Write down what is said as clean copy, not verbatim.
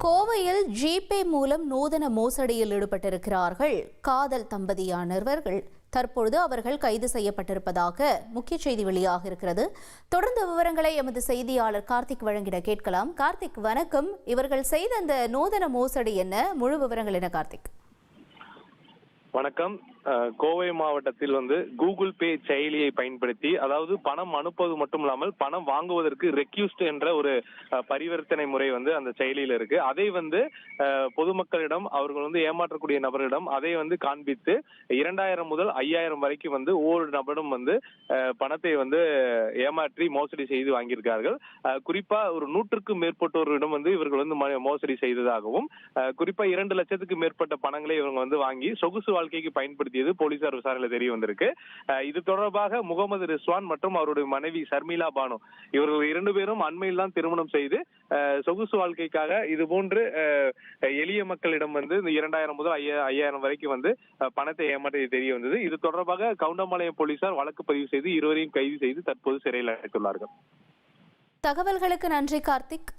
கோவையில் ஜிபே மூலம் நூதன மோசடியில் ஈடுபட்டிருக்கிறார்கள் காதல் தம்பதியானவர்கள். தற்பொழுது அவர்கள் கைது செய்யப்பட்டிருப்பதாக முக்கிய செய்தி வெளியாக இருக்கிறது. தொடர்ந்து விவரங்களை எமது செய்தியாளர் கார்த்திக் வழங்கிட கேட்கலாம். கார்த்திக், வணக்கம். இவர்கள் செய்த அந்த நூதன மோசடி என்ன? முழு விவரங்கள் என்ன கார்த்திக்? வணக்கம். கோவை மாவட்டத்தில் கூகுள் பே செயலியை பயன்படுத்தி, அதாவது பணம் அனுப்புவது மட்டும் இல்லாமல் பணம் வாங்குவதற்கு ரெக்யூஸ்ட் என்ற ஒரு பரிவர்த்தனை முறை அந்த செயலியில் இருக்கு. அதை பொதுமக்களிடம் அவர்கள் ஏமாற்றக்கூடிய நபர்களிடம் அதை காண்பித்து 2000 முதல் 5000 வரைக்கும் ஒவ்வொரு நபரும் பணத்தை ஏமாற்றி மோசடி செய்து வாங்கியிருக்கார்கள். குறிப்பா ஒரு 100க்கும் மேற்பட்டோரிடம் இவர்கள் மோசடி செய்ததாகவும், குறிப்பா 2 லட்சத்துக்கு மேற்பட்ட பணங்களை இவங்க வாங்கி சொகுசு வாழ்க்கைக்கு பயன்படுத்தியது போலீசார் விசாரணையில் தெரிய வந்திருக்கு. இது தொடர்பாக முகமது ரிஸ்வான் மற்றும் அவருடைய மனைவி ஷர்மிளா பானு இவர்கள் 2 பேரும் அண்மையில் தான் திருமணம் செய்து சொகுசு வாழ்க்கைக்காக இது போன்று எளிய மக்களிடம் 2000 முதல் 5000 வரைக்கும் பணத்தை ஏமாற்றி தெரிய வந்தது. இது தொடர்பாக கவுண்டம்பாளையம் போலீசார் வழக்கு பதிவு செய்து இருவரையும் கைது செய்து தற்போது சிறையில் அடைத்துள்ளார்கள். தகவல்களுக்கு நன்றி கார்த்திக்.